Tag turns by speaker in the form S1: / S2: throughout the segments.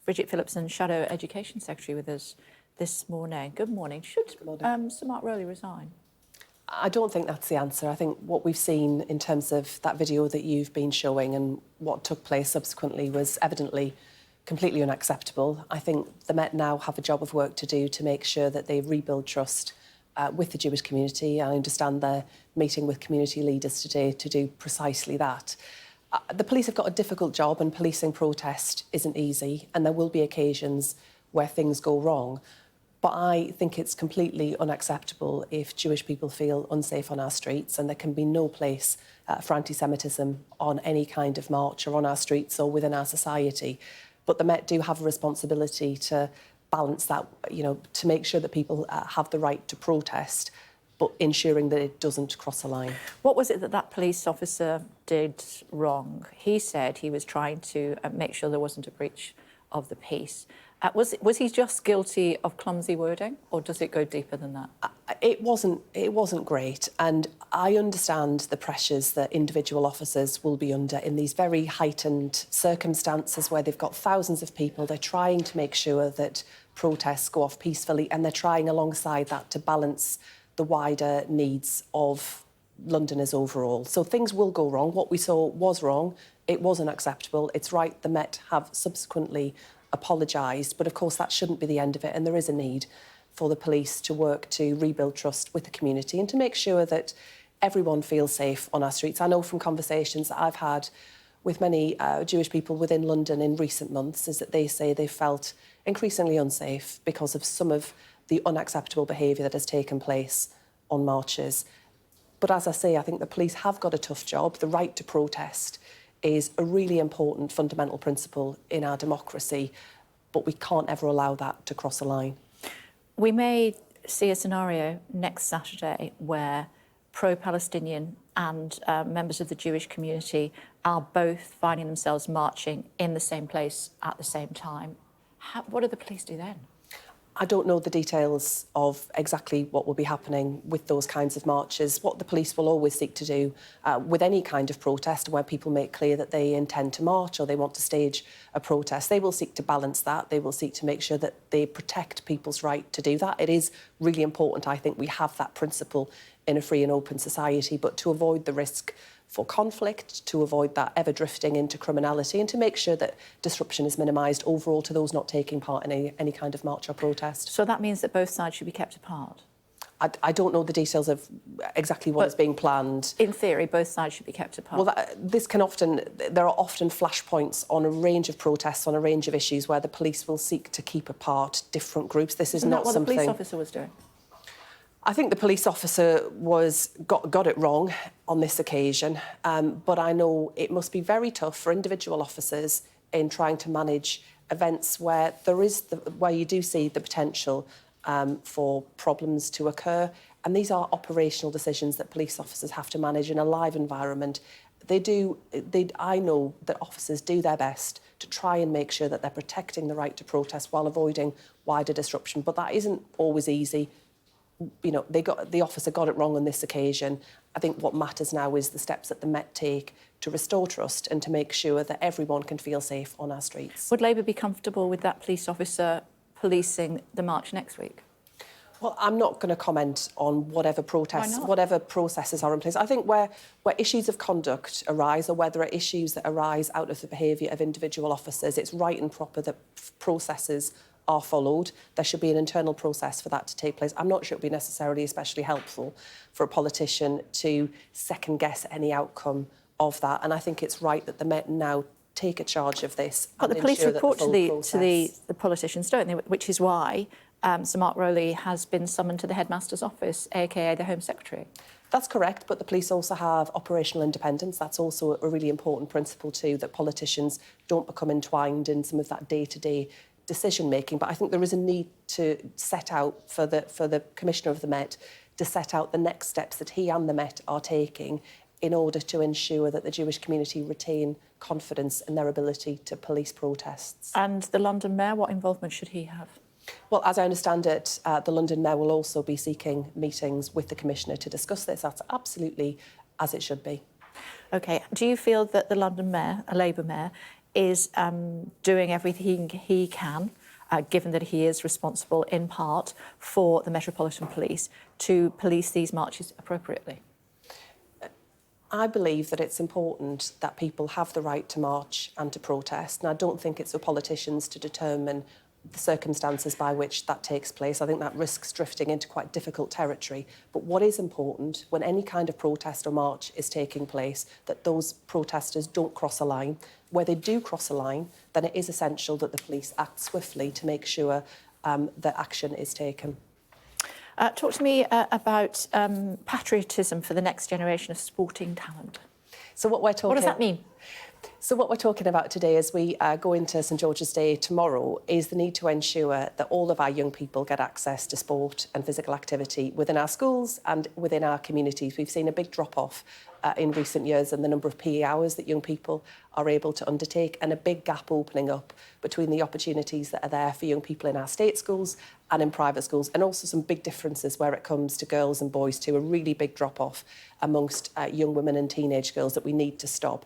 S1: Bridget Phillipson, Shadow Education Secretary, with us this morning. Good morning. Should Sir Mark Rowley resign?
S2: I don't think that's the answer. I think what we've seen in terms of that video that you've been showing and what took place subsequently was evidently completely unacceptable. I think the Met now have a job of work to do to make sure that they rebuild trust with the Jewish community. I understand they're meeting with community leaders today to do precisely that. The police have got a difficult job, and policing protest isn't easy, and there will be occasions where things go wrong. But I think it's completely unacceptable if Jewish people feel unsafe on our streets, and there can be no place for anti-Semitism on any kind of march or on our streets or within our society. But the Met do have a responsibility to balance that, to make sure that people have the right to protest, but ensuring that it doesn't cross a line.
S1: What was it that police officer did wrong? He said he was trying to make sure there wasn't a breach of the peace. Was he just guilty of clumsy wording, or does it go deeper than that?
S2: It wasn't great, and I understand the pressures that individual officers will be under in these very heightened circumstances where they've got thousands of people. They're trying to make sure that protests go off peacefully, and they're trying alongside that to balance the wider needs of Londoners overall. So things will go wrong. What we saw was wrong. It wasn't acceptable. It's right the Met have subsequently apologised, but of course that shouldn't be the end of it, and there is a need for the police to work to rebuild trust with the community and to make sure that everyone feels safe on our streets. I know from conversations that I've had with many Jewish people within London in recent months is that they say they felt increasingly unsafe because of some of the unacceptable behaviour that has taken place on marches. But as I say, I think the police have got a tough job. The right to protest is a really important fundamental principle in our democracy, but we can't ever allow that to cross a line.
S1: We may see a scenario next Saturday where pro-Palestinian and members of the Jewish community are both finding themselves marching in the same place at the same time. What do the police do then?
S2: I don't know the details of exactly what will be happening with those kinds of marches. What the police will always seek to do with any kind of protest where people make clear that they intend to march or they want to stage a protest, they will seek to balance that. They will seek to make sure that they protect people's right to do that. It is really important, I think, we have that principle in a free and open society, but to avoid the risk for conflict, to avoid that ever drifting into criminality, and to make sure that disruption is minimised overall to those not taking part in any kind of march or protest.
S1: So that means that both sides should be kept apart?
S2: I don't know the details of exactly what is being planned.
S1: In theory, both sides should be kept apart?
S2: Well, there are often flashpoints on a range of protests, on a range of issues where the police will seek to keep apart different groups. This is not something...
S1: Isn't that what the police officer was doing?
S2: I think the police officer got it wrong on this occasion, but I know it must be very tough for individual officers in trying to manage events where where you do see the potential for problems to occur, and these are operational decisions that police officers have to manage in a live environment. I know that officers do their best to try and make sure that they're protecting the right to protest while avoiding wider disruption, but that isn't always easy. The officer got it wrong on this occasion. I think what matters now is the steps that the Met take to restore trust and to make sure that everyone can feel safe on our streets.
S1: Would Labour be comfortable with that police officer policing the march next week?
S2: Well, I'm not going to comment on whatever processes are in place. I think where issues of conduct arise, or where there are issues that arise out of the behaviour of individual officers, it's right and proper that processes are followed. There should be an internal process for that to take place. I'm not sure it would be necessarily especially helpful for a politician to second-guess any outcome of that. And I think it's right that the Met now take a charge of this.
S1: But the police report to the politicians, don't they? Which is why Sir Mark Rowley has been summoned to the Headmaster's office, aka the Home Secretary.
S2: That's correct, but the police also have operational independence. That's also a really important principle too, that politicians don't become entwined in some of that day-to-day decision-making. But I think there is a need to set out for the Commissioner of the Met to set out the next steps that he and the Met are taking in order to ensure that the Jewish community retain confidence in their ability to police protests.
S1: And the London Mayor, what involvement should he have?
S2: Well, as I understand it, the London Mayor will also be seeking meetings with the Commissioner to discuss this. That's absolutely as it should be.
S1: OK. Do you feel that the London Mayor, a Labour Mayor, is doing everything he can, given that he is responsible in part for the Metropolitan Police, to police these marches appropriately?
S2: I believe that it's important that people have the right to march and to protest, and I don't think it's for politicians to determine the circumstances by which that takes place. I think that risks drifting into quite difficult territory. But what is important when any kind of protest or march is taking place, that those protesters don't cross a line. Where they do cross a line, then it is essential that the police act swiftly to make sure that action is taken.
S1: Talk to me about patriotism for the next generation of sporting talent.
S2: So what does
S1: that mean?
S2: So what we're talking about today as we go into St George's Day tomorrow is the need to ensure that all of our young people get access to sport and physical activity within our schools and within our communities. We've seen a big drop-off in recent years in the number of PE hours that young people are able to undertake, and a big gap opening up between the opportunities that are there for young people in our state schools and in private schools, and also some big differences where it comes to girls and boys too, a really big drop-off amongst young women and teenage girls that we need to stop.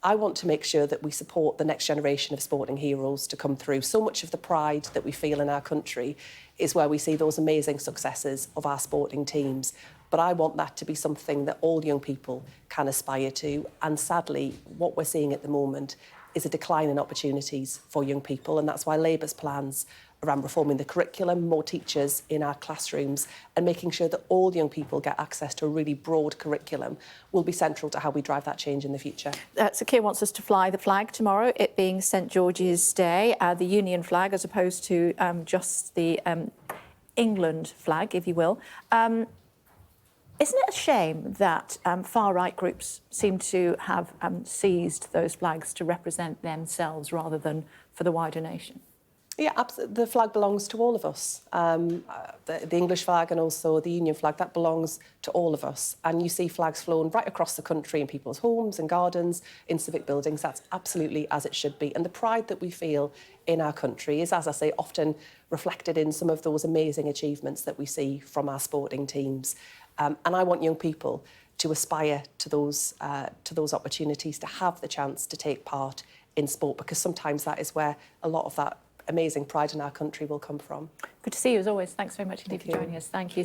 S2: I want to make sure that we support the next generation of sporting heroes to come through. So much of the pride that we feel in our country is where we see those amazing successes of our sporting teams. But I want that to be something that all young people can aspire to. And sadly, what we're seeing at the moment is a decline in opportunities for young people. And that's why Labour's plans around reforming the curriculum, more teachers in our classrooms, and making sure that all young people get access to a really broad curriculum will be central to how we drive that change in the future.
S1: Sir Keir wants us to fly the flag tomorrow, it being St George's Day, the Union flag as opposed to just the England flag, if you will. Isn't it a shame that far-right groups seem to have seized those flags to represent themselves rather than for the wider nation?
S2: Yeah, absolutely. The flag belongs to all of us. The English flag and also the Union flag, that belongs to all of us. And you see flags flown right across the country in people's homes and gardens, in civic buildings. That's absolutely as it should be. And the pride that we feel in our country is, as I say, often reflected in some of those amazing achievements that we see from our sporting teams. And I want young people to aspire to those opportunities, to have the chance to take part in sport, because sometimes that is where a lot of that amazing pride in our country will come from.
S1: Good to see you as always. Thanks very much indeed for joining us. Thank you.